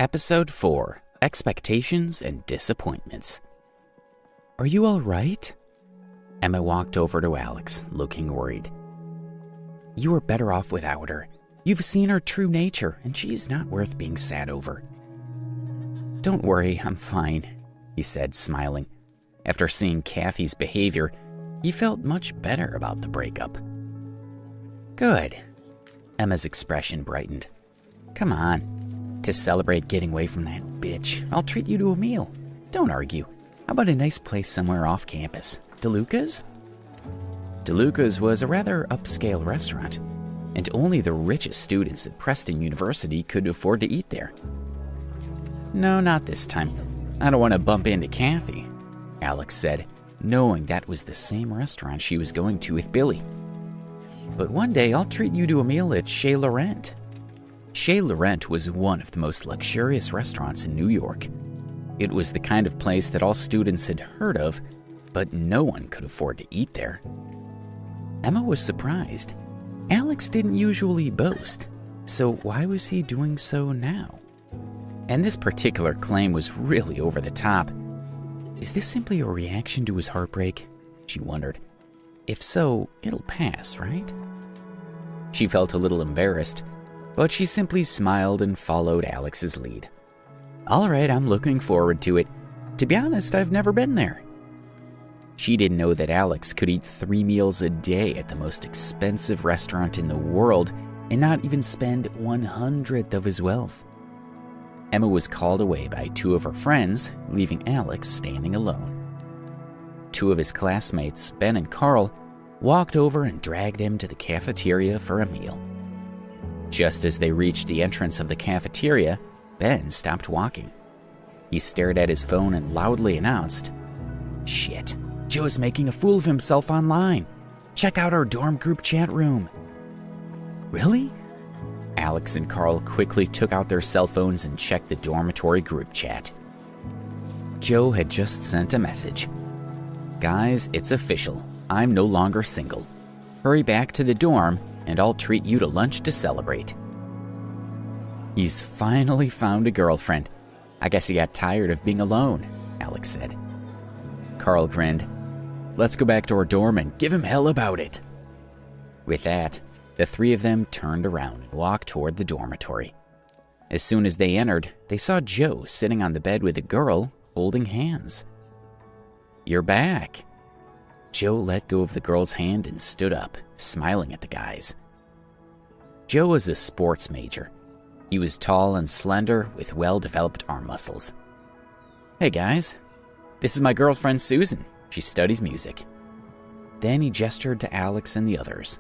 Episode 4, Expectations and Disappointments. Are you all right? Emma walked over to Alex, looking worried. You are better off without her. You've seen her true nature, and she's not worth being sad over. Don't worry, I'm fine, he said, smiling. After seeing Kathy's behavior, he felt much better about the breakup. Good. Emma's expression brightened. Come on. To celebrate getting away from that bitch, I'll treat you to a meal. Don't argue. How about a nice place somewhere off campus? DeLuca's? DeLuca's was a rather upscale restaurant, and only the richest students at Preston University could afford to eat there. No, not this time. I don't want to bump into Kathy, Alex said, knowing that was the same restaurant she was going to with Billy. But one day I'll treat you to a meal at Chez Laurent. Chez Laurent was one of the most luxurious restaurants in New York. It was the kind of place that all students had heard of, but no one could afford to eat there. Emma was surprised. Alex didn't usually boast, so why was he doing so now? And this particular claim was really over the top. Is this simply a reaction to his heartbreak? She wondered. If so, it'll pass, right? She felt a little embarrassed, but she simply smiled and followed Alex's lead. All right, I'm looking forward to it. To be honest, I've never been there. She didn't know that Alex could eat 3 meals a day at the most expensive restaurant in the world and not even spend 1/100th of his wealth. Emma was called away by 2 of her friends, leaving Alex standing alone. 2 of his classmates, Ben and Carl, walked over and dragged him to the cafeteria for a meal. Just as they reached the entrance of the cafeteria, Ben stopped walking. He stared at his phone and loudly announced, "Shit, Joe's making a fool of himself online. Check out our dorm group chat room." Really? Alex and Carl quickly took out their cell phones and checked the dormitory group chat. Joe had just sent a message. "Guys, it's official. I'm no longer single. Hurry back to the dorm and I'll treat you to lunch to celebrate." He's finally found a girlfriend. I guess he got tired of being alone, Alex said. Carl grinned. "Let's go back to our dorm and give him hell about it." With that, the 3 of them turned around and walked toward the dormitory. As soon as they entered, they saw Joe sitting on the bed with a girl holding hands. "You're back." Joe let go of the girl's hand and stood up, smiling at the guys. Joe was a sports major. He was tall and slender with well-developed arm muscles. "Hey guys, this is my girlfriend Susan. She studies music." Then he gestured to Alex and the others.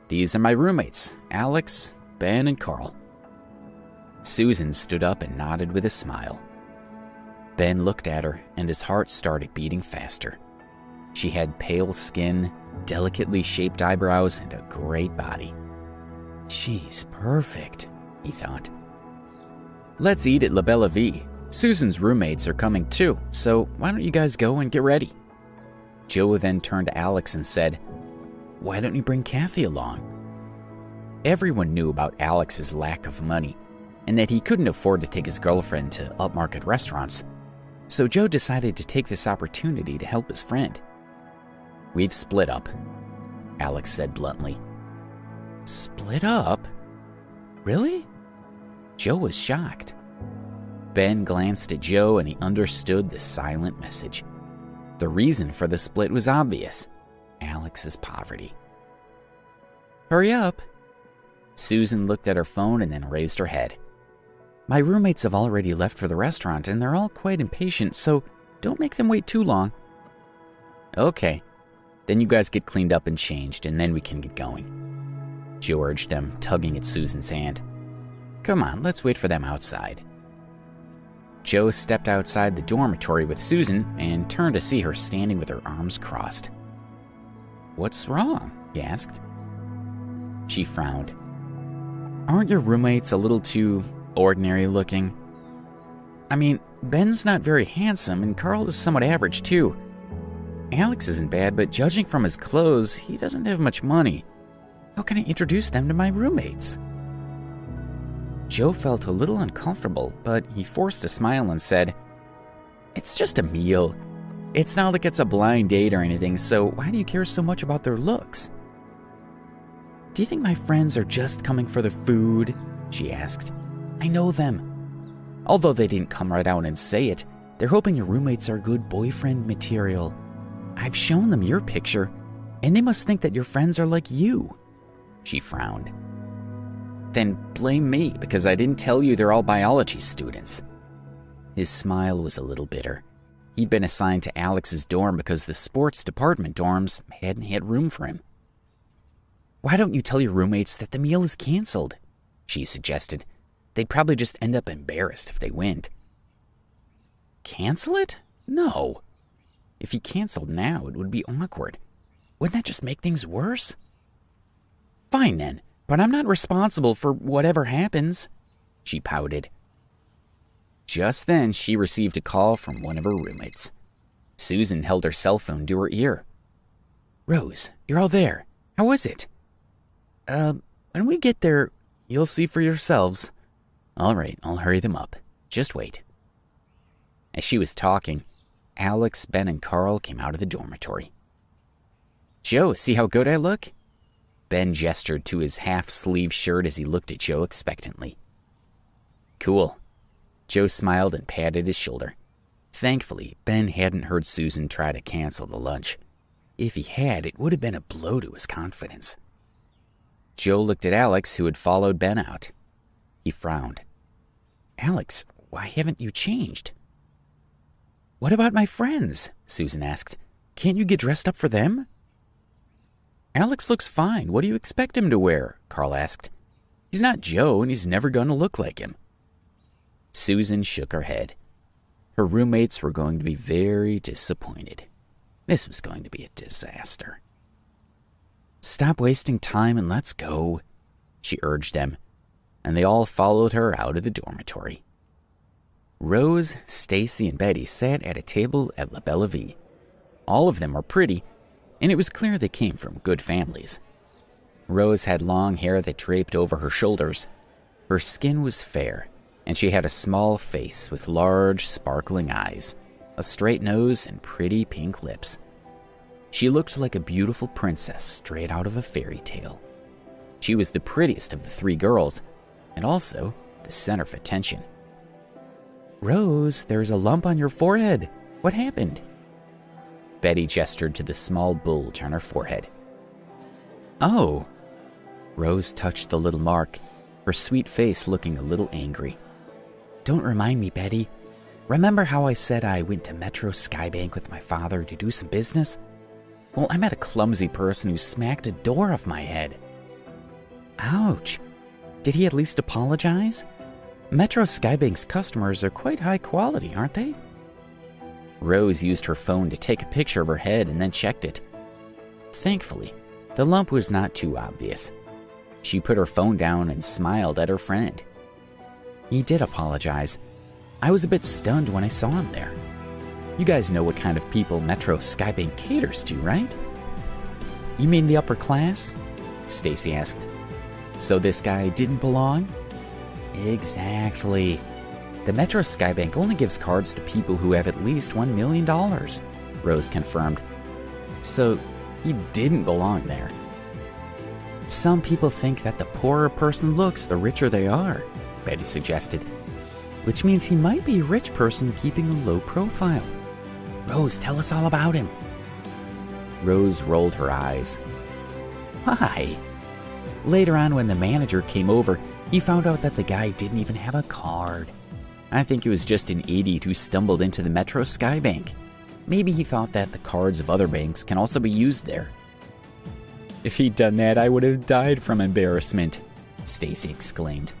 "These are my roommates, Alex, Ben, and Carl." Susan stood up and nodded with a smile. Ben looked at her and his heart started beating faster. She had pale skin, delicately shaped eyebrows, and a great body. "She's perfect," he thought. "Let's eat at La Bella Vie. Susan's roommates are coming too, so why don't you guys go and get ready?" Joe then turned to Alex and said, "Why don't you bring Kathy along?" Everyone knew about Alex's lack of money, and that he couldn't afford to take his girlfriend to upmarket restaurants, so Joe decided to take this opportunity to help his friend. "We've split up," Alex said bluntly. "Split up? Really?" Joe was shocked. Ben glanced at Joe and he understood the silent message. The reason for the split was obvious: Alex's poverty. "Hurry up." Susan looked at her phone and then raised her head. "My roommates have already left for the restaurant and they're all quite impatient, so don't make them wait too long." "Okay. Then you guys get cleaned up and changed, and then we can get going," Joe urged them, tugging at Susan's hand. "Come on, let's wait for them outside." Joe stepped outside the dormitory with Susan and turned to see her standing with her arms crossed. "What's wrong?" he asked. She frowned. "Aren't your roommates a little too ordinary looking? I mean, Ben's not very handsome and Carl is somewhat average too. Alex isn't bad, but judging from his clothes, he doesn't have much money. How can I introduce them to my roommates?" Joe felt a little uncomfortable, but he forced a smile and said, "It's just a meal. It's not like it's a blind date or anything, so why do you care so much about their looks?" "Do you think my friends are just coming for the food?" she asked. "I know them. Although they didn't come right out and say it, they're hoping your roommates are good boyfriend material. I've shown them your picture, and they must think that your friends are like you." She frowned. "Then blame me, because I didn't tell you they're all biology students." His smile was a little bitter. He'd been assigned to Alex's dorm because the sports department dorms hadn't had room for him. "Why don't you tell your roommates that the meal is canceled?" she suggested. "They'd probably just end up embarrassed if they went." "Cancel it? No. If he canceled now, it would be awkward. Wouldn't that just make things worse?" "Fine then, but I'm not responsible for whatever happens," she pouted. Just then, she received a call from one of her roommates. Susan held her cell phone to her ear. "Rose, you're all there. How was it?" When we get there, you'll see for yourselves." "All right, I'll hurry them up. Just wait." As she was talking, Alex, Ben, and Carl came out of the dormitory. "Joe, see how good I look?" Ben gestured to his half-sleeve shirt as he looked at Joe expectantly. "Cool." Joe smiled and patted his shoulder. Thankfully, Ben hadn't heard Susan try to cancel the lunch. If he had, it would have been a blow to his confidence. Joe looked at Alex, who had followed Ben out. He frowned. "Alex, why haven't you changed?" "What about my friends?" Susan asked. "Can't you get dressed up for them?" "Alex looks fine. What do you expect him to wear?" Carl asked. "He's not Joe, and he's never going to look like him." Susan shook her head. Her roommates were going to be very disappointed. This was going to be a disaster. "Stop wasting time and let's go," she urged them, and they all followed her out of the dormitory. Rose, Stacy, and Betty sat at a table at La Belle Vie. All of them were pretty, and it was clear they came from good families. Rose had long hair that draped over her shoulders. Her skin was fair, and she had a small face with large, sparkling eyes, a straight nose, and pretty pink lips. She looked like a beautiful princess straight out of a fairy tale. She was the prettiest of the three girls, and also the center of attention. "Rose, there's a lump on your forehead. What happened?" Betty gestured to the small bulge on her forehead. "Oh." Rose touched the little mark, her sweet face looking a little angry. "Don't remind me, Betty. Remember how I said I went to Metro Skybank with my father to do some business? Well, I met a clumsy person who smacked a door off my head." "Ouch. Did he at least apologize? Metro Skybank's customers are quite high quality, aren't they?" Rose used her phone to take a picture of her head and then checked it. Thankfully, the lump was not too obvious. She put her phone down and smiled at her friend. "He did apologize. I was a bit stunned when I saw him there. You guys know what kind of people Metro Skybank caters to, right?" "You mean the upper class?" Stacy asked. "So this guy didn't belong?" "Exactly. The Metro Skybank only gives cards to people who have at least $1 million, Rose confirmed. "So he didn't belong there." "Some people think that the poorer a person looks, the richer they are," Betty suggested. "Which means he might be a rich person keeping a low profile. Rose, tell us all about him." Rose rolled her eyes. "Why?" Later on, when the manager came over, he found out that the guy didn't even have a card. I think he was just an idiot who stumbled into the Metro Skybank. Maybe he thought that the cards of other banks can also be used there." "If he'd done that, I would have died from embarrassment," Stacy exclaimed.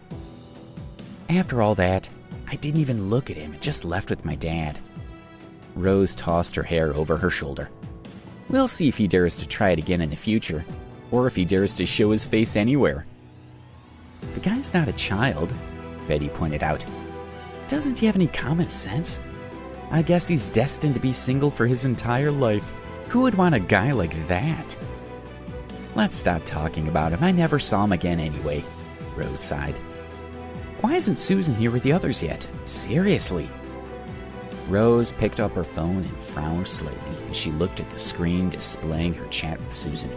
"After all that, I didn't even look at him, just left with my dad." Rose tossed her hair over her shoulder. "We'll see if he dares to try it again in the future, or if he dares to show his face anywhere." "The guy's not a child," Betty pointed out. "Doesn't he have any common sense? I guess he's destined to be single for his entire life. Who would want a guy like that?" "Let's stop talking about him. I never saw him again anyway," Rose sighed. Why isn't Susan here with the others yet? Seriously. Rose picked up her phone and frowned slightly as she looked at the screen displaying her chat with Susan.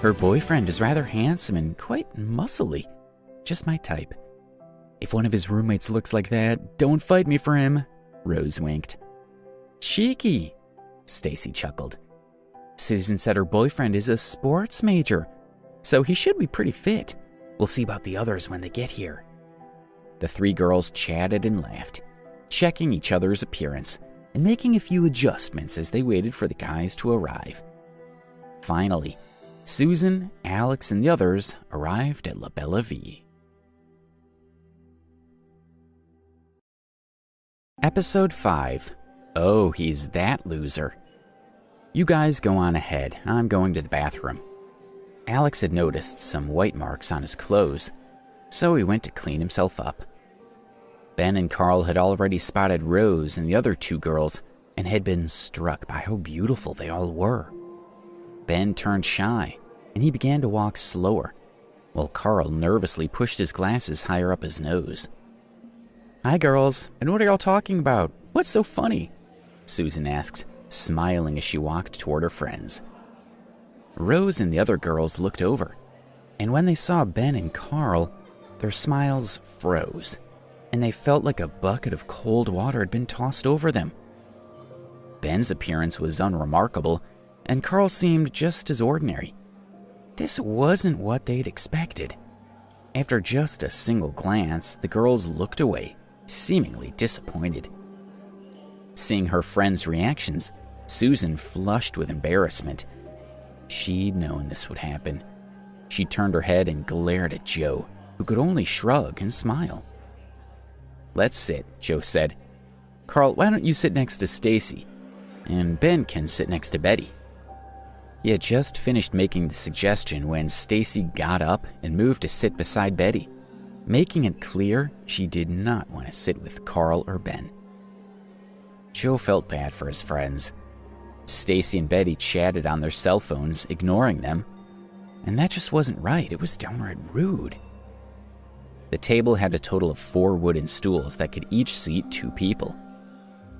Her boyfriend is rather handsome and quite muscly. Just my type. If one of his roommates looks like that, don't fight me for him, Rose winked. Cheeky, Stacy chuckled. Susan said her boyfriend is a sports major, so he should be pretty fit. We'll see about the others when they get here. The three girls chatted and laughed, checking each other's appearance and making a few adjustments as they waited for the guys to arrive. Finally, Susan, Alex, and the others arrived at La Bella Vie. Episode 5. Oh, he's that loser. You guys go on ahead. I'm going to the bathroom. Alex had noticed some white marks on his clothes, so he went to clean himself up. Ben and Carl had already spotted Rose and the other two girls and had been struck by how beautiful they all were. Ben turned shy, and he began to walk slower, while Carl nervously pushed his glasses higher up his nose. Hi, girls, and what are y'all talking about? What's so funny? Susan asked, smiling as she walked toward her friends. Rose and the other girls looked over, and when they saw Ben and Carl, their smiles froze, and they felt like a bucket of cold water had been tossed over them. Ben's appearance was unremarkable, and Carl seemed just as ordinary. This wasn't what they'd expected. After just a single glance, the girls looked away, seemingly disappointed. Seeing her friends' reactions, Susan flushed with embarrassment. She'd known this would happen. She turned her head and glared at Joe, who could only shrug and smile. Let's sit, Joe said. Carl, why don't you sit next to Stacy? And Ben can sit next to Betty. He had just finished making the suggestion when Stacy got up and moved to sit beside Betty, making it clear she did not want to sit with Carl or Ben. Joe felt bad for his friends. Stacy and Betty chatted on their cell phones, ignoring them, and that just wasn't right. It was downright rude. The table had a total of 4 wooden stools that could each seat 2 people.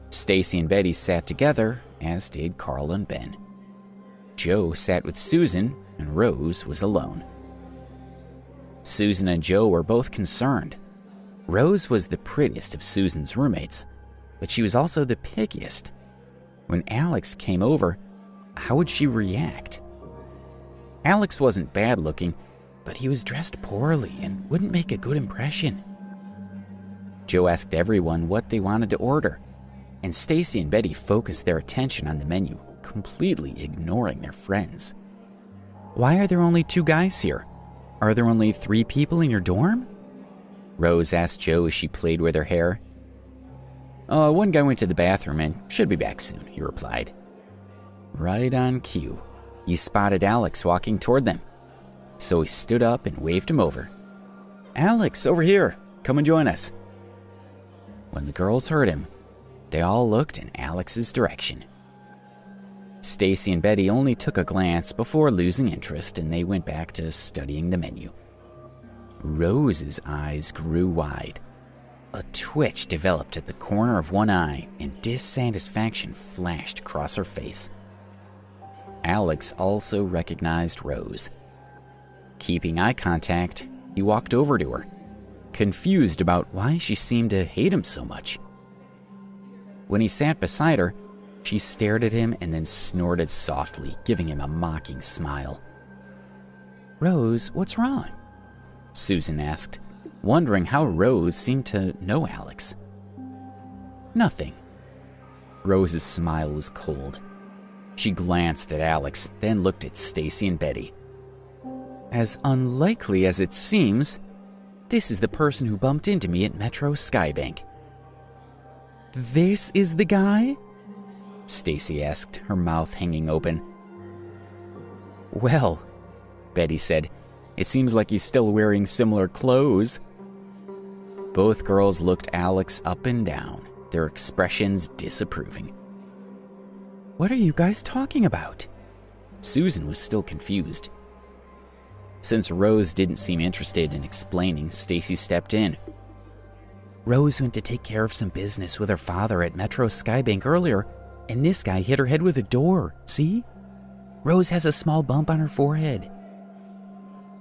Stacy and Betty sat together, as did Carl and Ben. Joe sat with Susan, and Rose was alone. Susan and Joe were both concerned. Rose was the prettiest of Susan's roommates, but she was also the pickiest. When Alex came over, how would she react? Alex wasn't bad looking, but he was dressed poorly and wouldn't make a good impression. Joe asked everyone what they wanted to order, and Stacy and Betty focused their attention on the menu, completely ignoring their friends. Why are there only 2 guys here? Are there only 3 people in your dorm? Rose asked Joe as she played with her hair. One guy went to the bathroom and should be back soon, he replied. Right on cue, he spotted Alex walking toward them, so he stood up and waved him over. Alex, over here, come and join us. When the girls heard him, they all looked in Alex's direction. Stacy and Betty only took a glance before losing interest, and they went back to studying the menu. Rose's eyes grew wide. A twitch developed at the corner of one eye, and dissatisfaction flashed across her face. Alex also recognized Rose. Keeping eye contact, he walked over to her, confused about why she seemed to hate him so much. When he sat beside her, she stared at him and then snorted softly, giving him a mocking smile. Rose, what's wrong? Susan asked, wondering how Rose seemed to know Alex. Nothing. Rose's smile was cold. She glanced at Alex, then looked at Stacy and Betty. As unlikely as it seems, this is the person who bumped into me at Metro Skybank. This is the guy? Stacy asked, her mouth hanging open. Well, Betty said, it seems like he's still wearing similar clothes. Both girls looked Alex up and down, their expressions disapproving. What are you guys talking about? Susan was still confused. Since Rose didn't seem interested in explaining, Stacy stepped in. Rose went to take care of some business with her father at Metro Skybank earlier, and this guy hit her head with a door, see? Rose has a small bump on her forehead.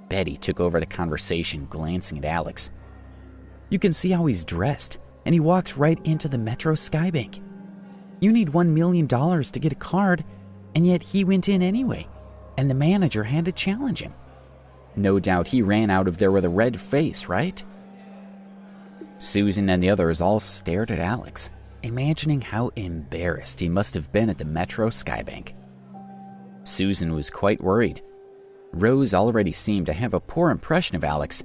Betty took over the conversation, glancing at Alex. You can see how he's dressed, and he walked right into the Metro Skybank. You need $1 million to get a card, and yet he went in anyway, and the manager had to challenge him. No doubt he ran out of there with a red face, right? Susan and the others all stared at Alex, imagining how embarrassed he must have been at the Metro Skybank. Susan was quite worried. Rose already seemed to have a poor impression of Alex,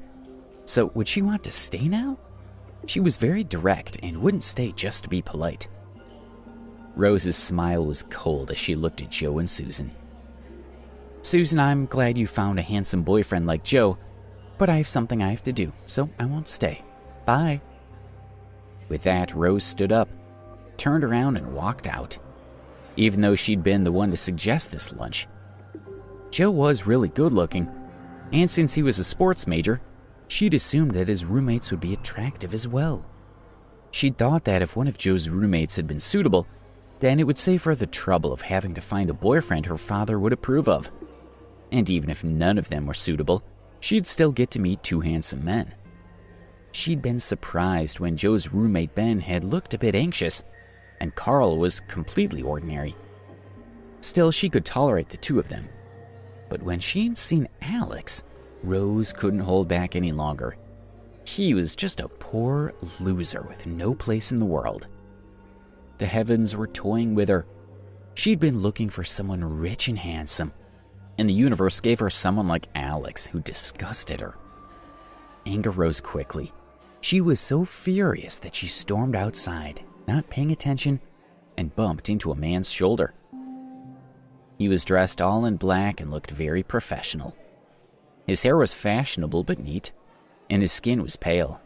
so would she want to stay now? She was very direct and wouldn't stay just to be polite. Rose's smile was cold as she looked at Joe and Susan. Susan, I'm glad you found a handsome boyfriend like Joe, but I have something I have to do, so I won't stay. Bye. With that, Rose stood up, turned around, and walked out, even though she'd been the one to suggest this lunch. Joe was really good looking, and since he was a sports major, she'd assumed that his roommates would be attractive as well. She'd thought that if one of Joe's roommates had been suitable, then it would save her the trouble of having to find a boyfriend her father would approve of. And even if none of them were suitable, she'd still get to meet two handsome men. She'd been surprised when Joe's roommate Ben had looked a bit anxious, and Carl was completely ordinary. Still, she could tolerate the two of them. But when she'd seen Alex, Rose couldn't hold back any longer. He was just a poor loser with no place in the world. The heavens were toying with her. She'd been looking for someone rich and handsome, and the universe gave her someone like Alex who disgusted her. Anger rose quickly. She was so furious that she stormed outside, not paying attention, and bumped into a man's shoulder. He was dressed all in black and looked very professional. His hair was fashionable but neat, and his skin was pale.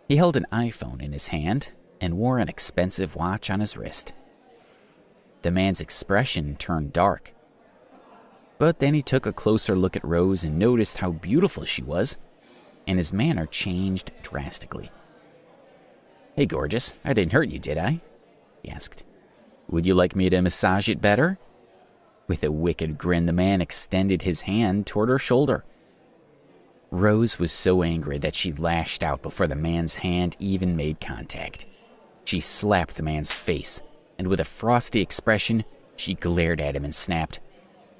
He held an iPhone in his hand and wore an expensive watch on his wrist. The man's expression turned dark. But then he took a closer look at Rose and noticed how beautiful she was, and his manner changed drastically. Hey, gorgeous, I didn't hurt you, did I? He asked. Would you like me to massage it better? With a wicked grin, the man extended his hand toward her shoulder. Rose was so angry that she lashed out before the man's hand even made contact. She slapped the man's face, and with a frosty expression, she glared at him and snapped,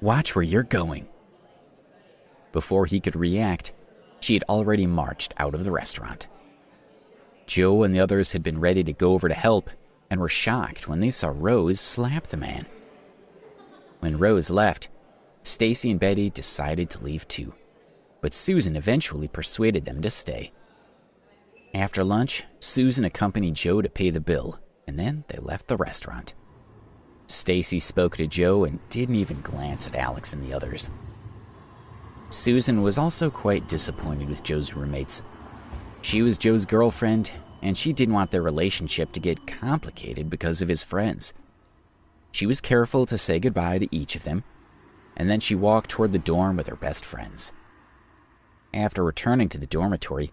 Watch where you're going. Before he could react, she had already marched out of the restaurant. Joe and the others had been ready to go over to help and were shocked when they saw Rose slap the man. When Rose left, Stacy and Betty decided to leave too, but Susan eventually persuaded them to stay. After lunch, Susan accompanied Joe to pay the bill, and then they left the restaurant. Stacy spoke to Joe and didn't even glance at Alex and the others. Susan was also quite disappointed with Joe's roommates. She was Joe's girlfriend, and she didn't want their relationship to get complicated because of his friends. She was careful to say goodbye to each of them, and then she walked toward the dorm with her best friends. After returning to the dormitory,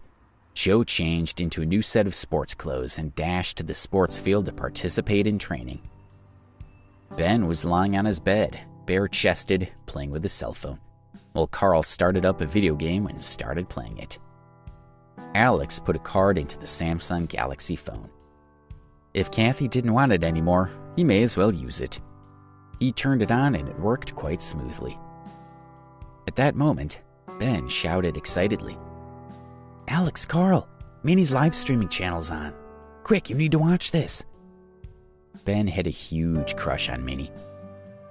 Joe changed into a new set of sports clothes and dashed to the sports field to participate in training. Ben was lying on his bed, bare-chested, playing with his cell phone, while Carl started up a video game and started playing it. Alex put a card into the Samsung Galaxy phone. If Kathy didn't want it anymore, he may as well use it. He turned it on and it worked quite smoothly. At that moment, Ben shouted excitedly, Alex, Carl, Minnie's live streaming channel's on. Quick, you need to watch this. Ben had a huge crush on Minnie.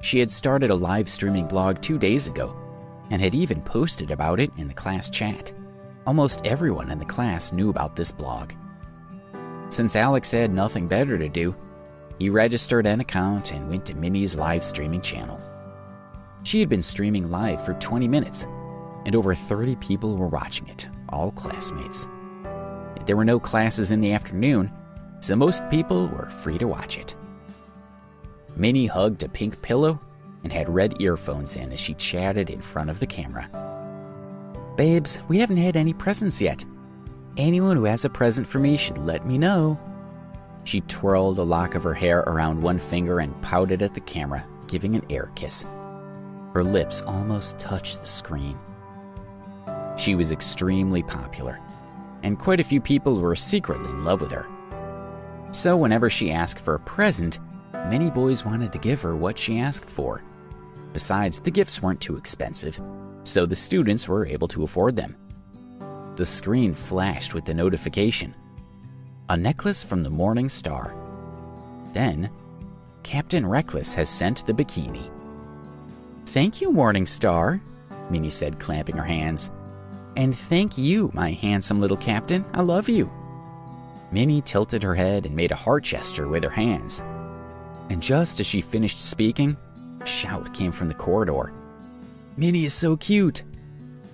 She had started a live streaming blog 2 days ago and had even posted about it in the class chat. Almost everyone in the class knew about this blog. Since Alex had nothing better to do, he registered an account and went to Minnie's live streaming channel. She had been streaming live for 20 minutes, and over 30 people were watching it, all classmates. There were no classes in the afternoon, so most people were free to watch it. Minnie hugged a pink pillow and had red earphones in as she chatted in front of the camera. Babes, we haven't had any presents yet. Anyone who has a present for me should let me know. She twirled a lock of her hair around one finger and pouted at the camera, giving an air kiss. Her lips almost touched the screen. She was extremely popular, and quite a few people were secretly in love with her. So whenever she asked for a present, many boys wanted to give her what she asked for. Besides, the gifts weren't too expensive, so the students were able to afford them. The screen flashed with the notification. A necklace from the Morning Star. Then, Captain Reckless has sent the bikini. Thank you, Morning Star, Minnie said, clapping her hands. And thank you, my handsome little captain. I love you. Minnie tilted her head and made a heart gesture with her hands. And just as she finished speaking, a shout came from the corridor. Minnie is so cute,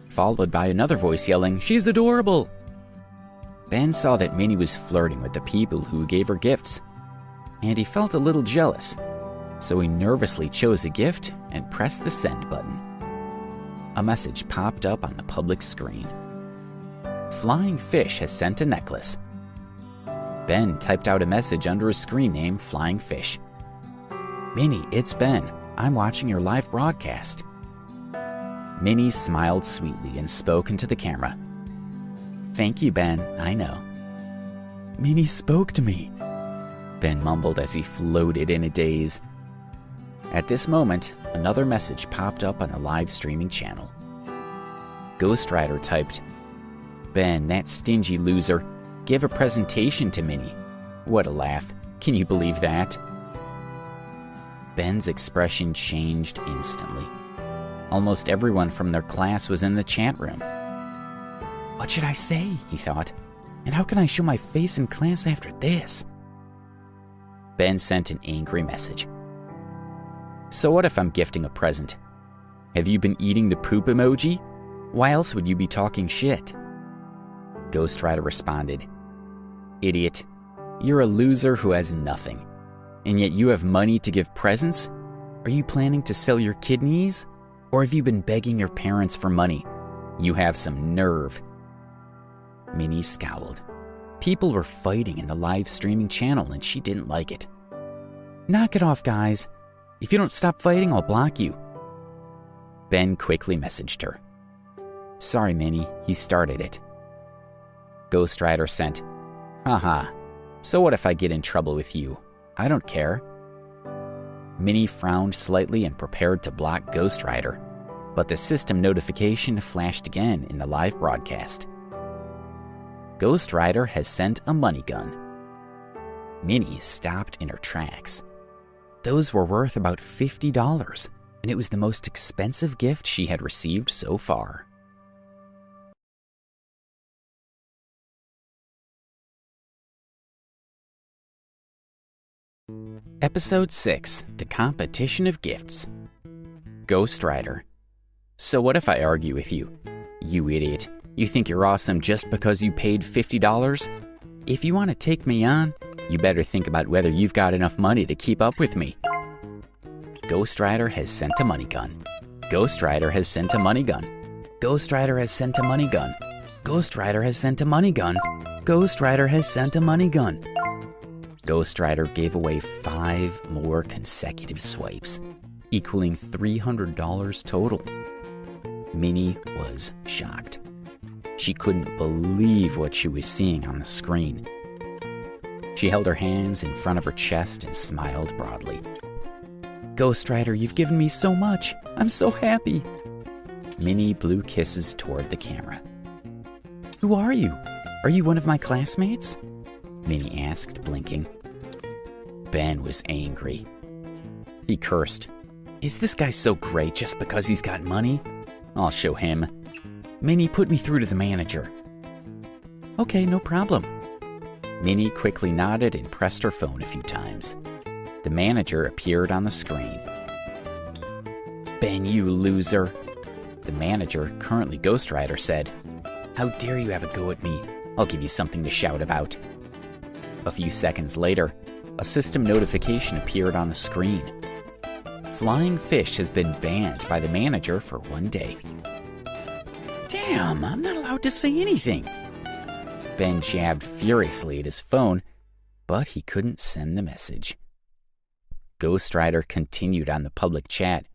followed by another voice yelling, she's adorable. Ben saw that Minnie was flirting with the people who gave her gifts, and he felt a little jealous, so he nervously chose a gift and pressed the send button. A message popped up on the public screen. Flying Fish has sent a necklace. Ben typed out a message under his screen name, Flying Fish. Minnie, it's Ben. I'm watching your live broadcast. Minnie smiled sweetly and spoke into the camera. Thank you, Ben. I know. Minnie spoke to me, Ben mumbled as he floated in a daze. At this moment, another message popped up on the live streaming channel. Ghost Rider typed, Ben, that stingy loser, gave a presentation to Minnie. What a laugh. Can you believe that? Ben's expression changed instantly. Almost everyone from their class was in the chat room. What should I say? He thought. And how can I show my face in class after this? Ben sent an angry message. So what if I'm gifting a present? Have you been eating the poop emoji? Why else would you be talking shit? Ghost Rider responded, Idiot, you're a loser who has nothing. And yet you have money to give presents? Are you planning to sell your kidneys? Or have you been begging your parents for money? You have some nerve. Minnie scowled. People were fighting in the live streaming channel and she didn't like it. Knock it off, guys. If you don't stop fighting, I'll block you. Ben quickly messaged her. Sorry, Minnie, he started it. Ghost Rider sent, Haha, so what if I get in trouble with you? I don't care. Minnie frowned slightly and prepared to block Ghost Rider, but the system notification flashed again in the live broadcast. Ghost Rider has sent a money gun. Minnie stopped in her tracks. Those were worth about $50, and it was the most expensive gift she had received so far. Episode 6, The Competition of Gifts. Ghost Rider. So what if I argue with you? You idiot. You think you're awesome just because you paid $50? If you want to take me on, you better think about whether you've got enough money to keep up with me. Ghost Rider has sent a money gun. Ghost Rider has sent a money gun. Ghost Rider has sent a money gun. Ghost Rider has sent a money gun. Ghost Rider has sent a money gun. Ghost Rider gave away 5 more consecutive swipes, equaling $300 total. Minnie was shocked. She couldn't believe what she was seeing on the screen. She held her hands in front of her chest and smiled broadly. Ghost Rider, you've given me so much. I'm so happy. Minnie blew kisses toward the camera. Who are you? Are you one of my classmates? Minnie asked, blinking. Ben was angry. He cursed. Is this guy so great just because he's got money? I'll show him. Minnie, put me through to the manager. Okay, no problem. Minnie quickly nodded and pressed her phone a few times. The manager appeared on the screen. Ben, you loser. The manager, currently Ghost Rider, said, How dare you have a go at me? I'll give you something to shout about. A few seconds later, a system notification appeared on the screen. Flying Fish has been banned by the manager for 1 day. Damn, I'm not allowed to say anything. Ben jabbed furiously at his phone, but he couldn't send the message. Ghostwriter continued on the public chat.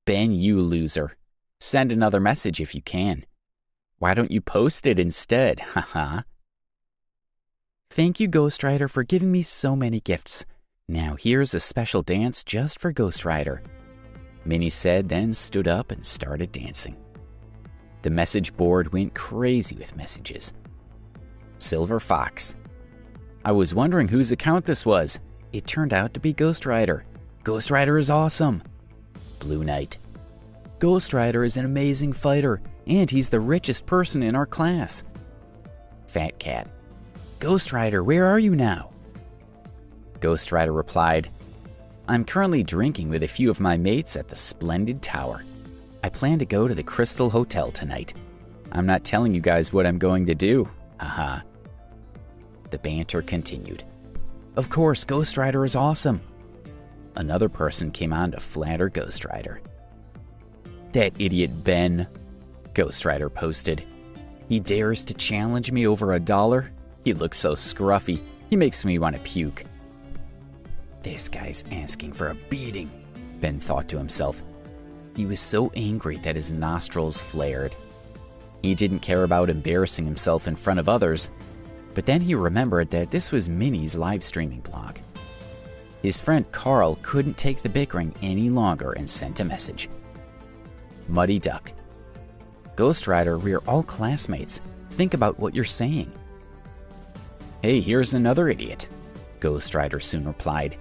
Ben, you loser. Send another message if you can. Why don't you post it instead? Haha. Thank you, Ghostwriter, for giving me so many gifts. Now here's a special dance just for Ghostwriter. Minnie said, then stood up and started dancing. The message board went crazy with messages. Silver Fox. I was wondering whose account this was. It turned out to be Ghostwriter. Ghostwriter is awesome. Blue Knight. Ghostwriter is an amazing fighter, and he's the richest person in our class. Fat Cat. Ghostwriter, where are you now? Ghostwriter replied, I'm currently drinking with a few of my mates at the Splendid Tower. I plan to go to the Crystal Hotel tonight. I'm not telling you guys what I'm going to do. Haha. The banter continued. Of course, Ghostwriter is awesome. Another person came on to flatter Ghostwriter. That idiot Ben, Ghostwriter posted. He dares to challenge me over $1? He looks so scruffy. He makes me want to puke. This guy's asking for a beating, Ben thought to himself. He was so angry that his nostrils flared. He didn't care about embarrassing himself in front of others, but then he remembered that this was Minnie's live streaming blog. His friend Carl couldn't take the bickering any longer and sent a message. Muddy Duck. Ghostwriter, we're all classmates. Think about what you're saying. Hey, here's another idiot, Ghostwriter soon replied.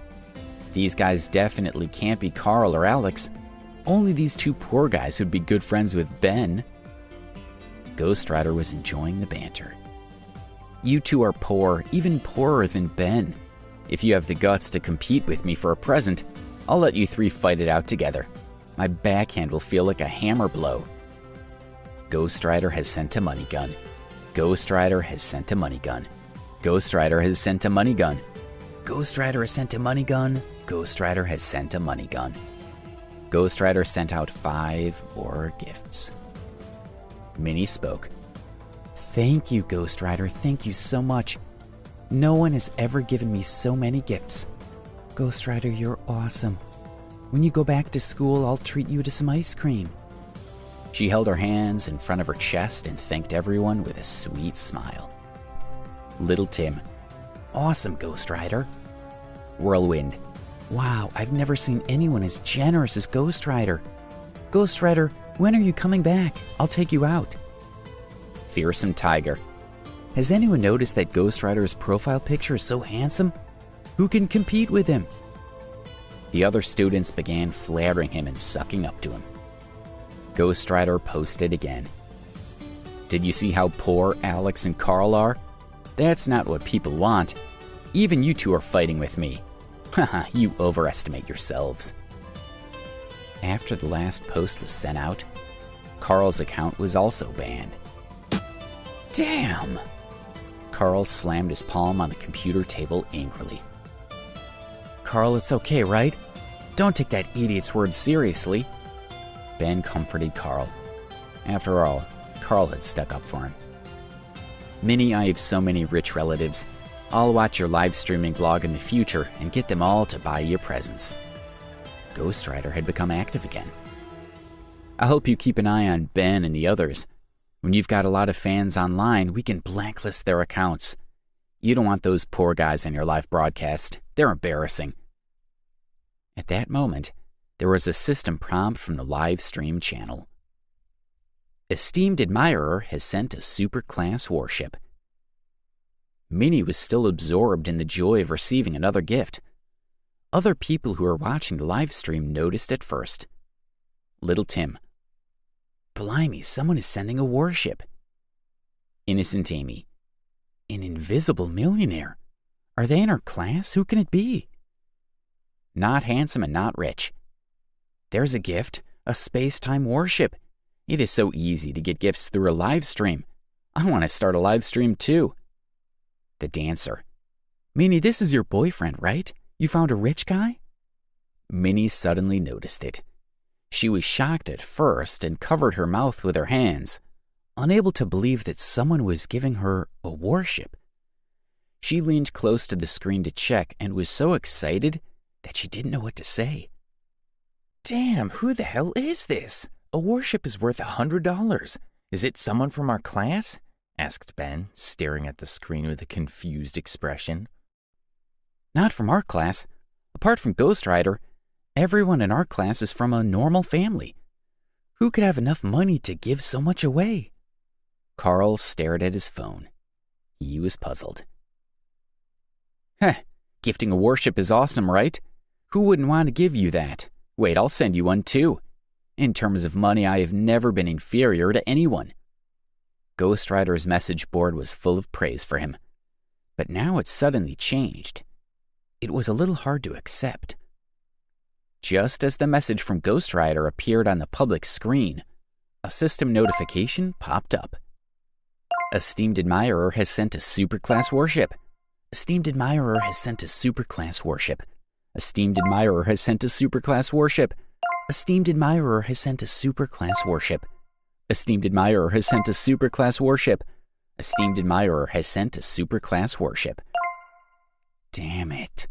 These guys definitely can't be Carl or Alex. Only these two poor guys would be good friends with Ben. Ghostwriter was enjoying the banter. You two are poor, even poorer than Ben. If you have the guts to compete with me for a present, I'll let you three fight it out together. My backhand will feel like a hammer blow. Ghostwriter has sent a money gun. Ghostwriter has sent a money gun. Ghostwriter has sent a money gun. Ghostwriter has sent a money gun. Ghostwriter has sent a money gun. Ghostwriter sent out 5 more gifts. Minnie spoke. Thank you, Ghostwriter. Thank you so much. No one has ever given me so many gifts. Ghostwriter, you're awesome. When you go back to school, I'll treat you to some ice cream. She held her hands in front of her chest and thanked everyone with a sweet smile. Little Tim. Awesome, Ghostwriter. Whirlwind. Wow, I've never seen anyone as generous as Ghostwriter. Ghostwriter, when are you coming back? I'll take you out. Fearsome Tiger. Has anyone noticed that Ghostwriter's profile picture is so handsome? Who can compete with him? The other students began flattering him and sucking up to him. Ghostwriter posted again. Did you see how poor Alex and Carl are? That's not what people want. Even you two are fighting with me. Haha, you overestimate yourselves. After the last post was sent out, Carl's account was also banned. Damn! Carl slammed his palm on the computer table angrily. Carl, it's okay, right? Don't take that idiot's words seriously. Ben comforted Carl. After all, Carl had stuck up for him. Minnie, I have so many rich relatives. I'll watch your live streaming blog in the future and get them all to buy you presents. Ghostwriter had become active again. I hope you keep an eye on Ben and the others. When you've got a lot of fans online, we can blacklist their accounts. You don't want those poor guys in your live broadcast. They're embarrassing. At that moment, there was a system prompt from the live stream channel. Esteemed admirer has sent a superclass warship. Minnie was still absorbed in the joy of receiving another gift. Other people who were watching the live stream noticed at first. Little Tim. Blimey, someone is sending a warship. Innocent Amy. An invisible millionaire. Are they in our class? Who can it be? Not handsome and not rich. There's a gift, a space-time warship. It is so easy to get gifts through a live stream. I want to start a live stream too. The dancer. Minnie, this is your boyfriend, right? You found a rich guy? Minnie suddenly noticed it. She was shocked at first and covered her mouth with her hands. unable to believe that someone was giving her a worship. She leaned close to the screen to check and was so excited that she didn't know what to say. Damn, who the hell is this? A worship is worth $100. Is it someone from our class? Asked Ben, staring at the screen with a confused expression. Not from our class. Apart from Ghost Rider, everyone in our class is from a normal family. Who could have enough money to give so much away? Carl stared at his phone. He was puzzled. Gifting a worship is awesome, right? Who wouldn't want to give you that? Wait, I'll send you one too. In terms of money, I have never been inferior to anyone. Ghost Rider's message board was full of praise for him. But now it suddenly changed. It was a little hard to accept. Just as the message from Ghost Rider appeared on the public screen, a system notification popped up. Esteemed admirer has sent a superclass worship. Esteemed admirer has sent a superclass worship. Esteemed admirer has sent a superclass worship. Esteemed admirer has sent a superclass worship. Esteemed admirer has sent a superclass worship. Esteemed admirer has sent a superclass worship. Damn it.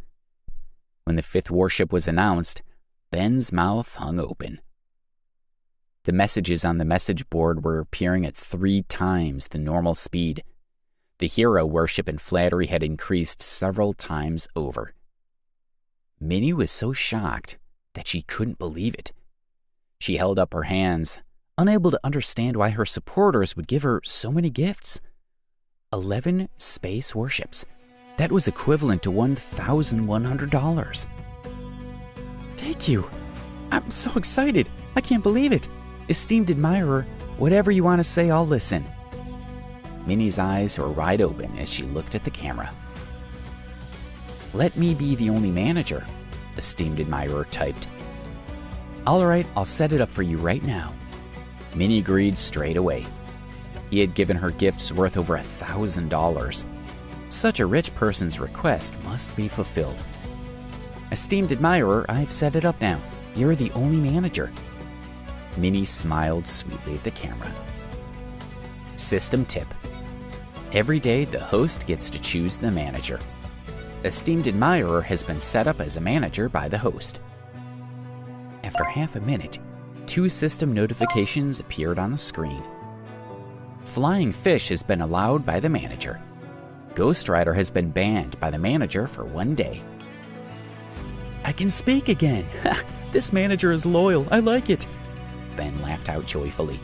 When the fifth worship was announced, Ben's mouth hung open. The messages on the message board were appearing at 3 times the normal speed. The hero worship and flattery had increased several times over. Minnie was so shocked that she couldn't believe it. She held up her hands, unable to understand why her supporters would give her so many gifts. 11 space worships. That was equivalent to $1,100. Thank you. I'm so excited. I can't believe it. Esteemed admirer, whatever you want to say, I'll listen. Minnie's eyes were wide open as she looked at the camera. Let me be the only manager, esteemed admirer typed. All right, I'll set it up for you right now. Minnie agreed straight away. He had given her gifts worth over $1,000. Such a rich person's request must be fulfilled. Esteemed admirer, I've set it up now. You're the only manager. Minnie smiled sweetly at the camera. System tip. Every day, the host gets to choose the manager. Esteemed admirer has been set up as a manager by the host. After half a minute, 2 system notifications appeared on the screen. Flying fish has been allowed by the manager. Ghost Rider has been banned by the manager for 1 day. I can speak again. This manager is loyal. I like it. Ben laughed out joyfully.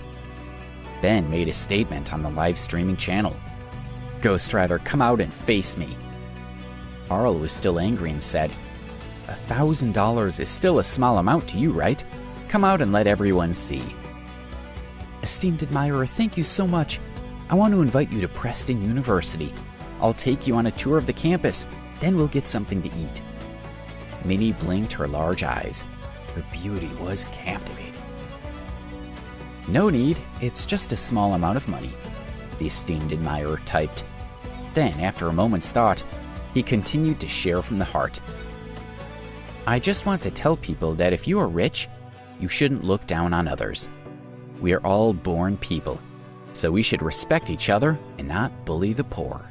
Ben made a statement on the live streaming channel. Ghost Rider, come out and face me. Carl was still angry and said, $1,000 is still a small amount to you, right? Come out and let everyone see. Esteemed admirer, thank you so much. I want to invite you to Preston University. I'll take you on a tour of the campus, then we'll get something to eat. Minnie blinked her large eyes. Her beauty was captivating. No need, it's just a small amount of money, the esteemed admirer typed. Then, after a moment's thought, he continued to share from the heart. I just want to tell people that if you are rich, you shouldn't look down on others. We are all born people, so we should respect each other and not bully the poor.